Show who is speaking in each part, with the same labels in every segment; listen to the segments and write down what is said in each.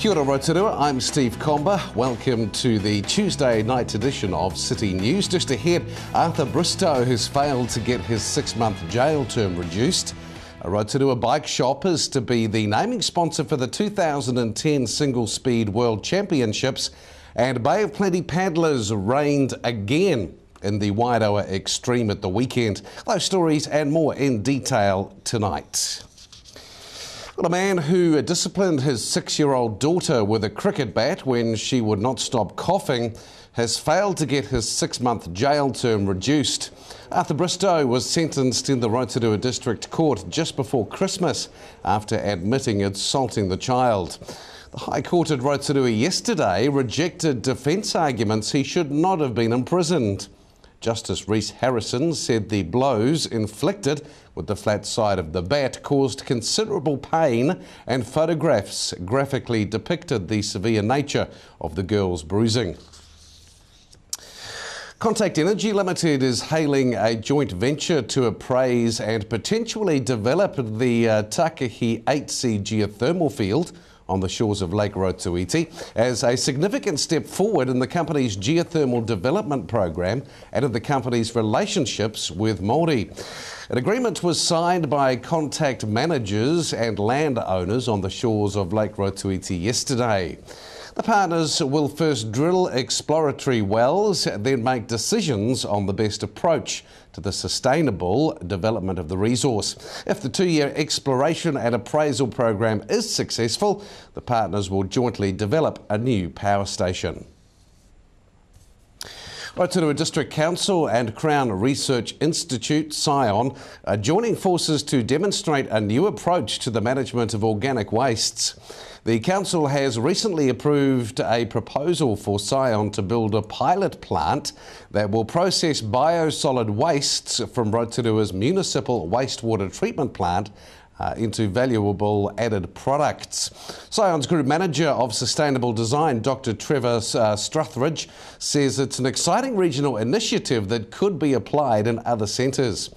Speaker 1: Kia ora Rotorua, I'm Steve Comber. Welcome to the Tuesday night edition of City News. Just ahead, Arthur Bristow has failed to get his 6-month jail term reduced. A Rotorua bike shop is to be the naming sponsor for the 2010 Single Speed World Championships, and Bay of Plenty paddlers reigned again in the Wairoa Extreme at the weekend. Those stories and more in detail tonight. Well, a man who disciplined his 6-year-old daughter with a cricket bat when she would not stop coughing has failed to get his 6-month jail term reduced. Arthur Bristow was sentenced in the Rotorua District Court just before Christmas after admitting assaulting the child. The High Court at Rotorua yesterday rejected defence arguments he should not have been imprisoned. Justice Rhys Harrison said the blows inflicted with the flat side of the bat caused considerable pain, and photographs graphically depicted the severe nature of the girl's bruising. Contact Energy Limited is hailing a joint venture to appraise and potentially develop the Takahi 8C geothermal field on the shores of Lake Rotoiti as a significant step forward in the company's geothermal development program and in the company's relationships with Māori. An agreement was signed by Contact managers and landowners on the shores of Lake Rotoiti yesterday. The partners will first drill exploratory wells, then make decisions on the best approach to the sustainable development of the resource. If the 2-year exploration and appraisal program is successful, the partners will jointly develop a new power station. Rotorua District Council and Crown Research Institute, Scion, are joining forces to demonstrate a new approach to the management of organic wastes. The Council has recently approved a proposal for Scion to build a pilot plant that will process biosolid wastes from Rotorua's municipal wastewater treatment plant into valuable added products. Scion's Group Manager of Sustainable Design, Dr. Trevor Struthridge, says it's an exciting regional initiative that could be applied in other centres.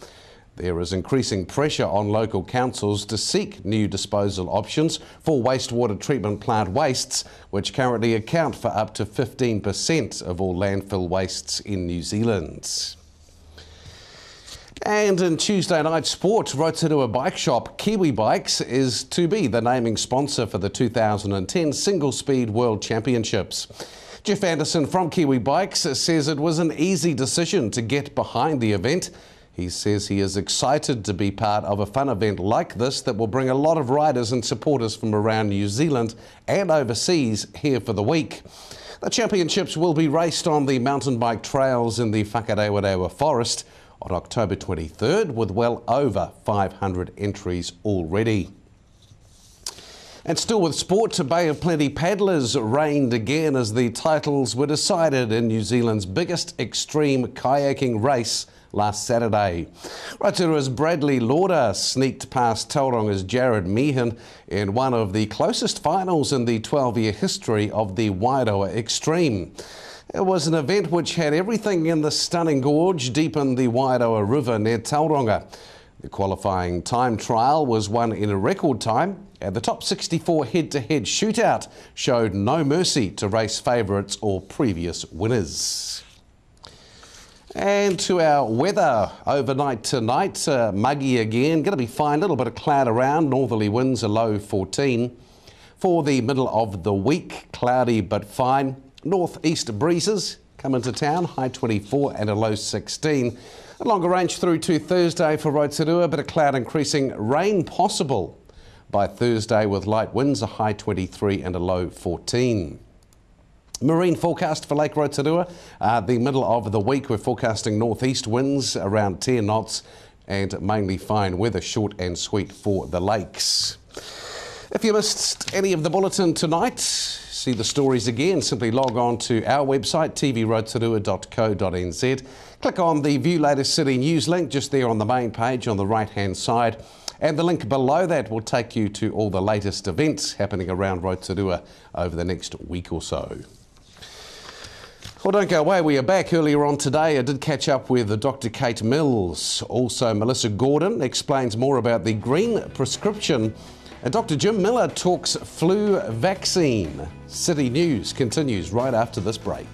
Speaker 1: There is increasing pressure on local councils to seek new disposal options for wastewater treatment plant wastes, which currently account for up to 15% of all landfill wastes in New Zealand. And in Tuesday night sport, Rotorua bike shop Kiwi Bikes is to be the naming sponsor for the 2010 Single Speed World Championships. Jeff Anderson from Kiwi Bikes says it was an easy decision to get behind the event. He says he is excited to be part of a fun event like this that will bring a lot of riders and supporters from around New Zealand and overseas here for the week. The championships will be raced on the mountain bike trails in the Whakarewarewa Forest on October 23rd, with well over 500 entries already. And still with sport, Bay of Plenty paddlers reigned again as the titles were decided in New Zealand's biggest extreme kayaking race last Saturday. Rotorua's Bradley Lauder sneaked past Tauranga's Jared Meehan in one of the closest finals in the 12-year history of the Wairoa Extreme. It was an event which had everything in the stunning gorge deep in the Wairoa River near Tauranga. The qualifying time trial was won in a record time, and the top 64 head-to-head shootout showed no mercy to race favourites or previous winners. And to our weather overnight tonight, muggy again, going to be fine, a little bit of cloud around, northerly winds a low 14. For the middle of the week, cloudy but fine, northeast breezes come into town, high 24 and a low 16. A longer range through to Thursday for Rotorua, a bit of cloud increasing, rain possible by Thursday with light winds, a high 23 and a low 14. Marine forecast for Lake Rotorua, the middle of the week we're forecasting northeast winds around 10 knots and mainly fine weather, short and sweet for the lakes. If you missed any of the bulletin tonight, see the stories again, simply log on to our website tvrotorua.co.nz, click on the View Latest City News link just there on the main page on the right hand side, and the link below that will take you to all the latest events happening around Rotorua over the next week or so. Well, don't go away. We are back earlier on today. I did catch up with Dr. Kate Mills. Also, Melissa Gordon explains more about the green prescription And Dr. Jim Miller talks flu vaccine. City News continues right after this break.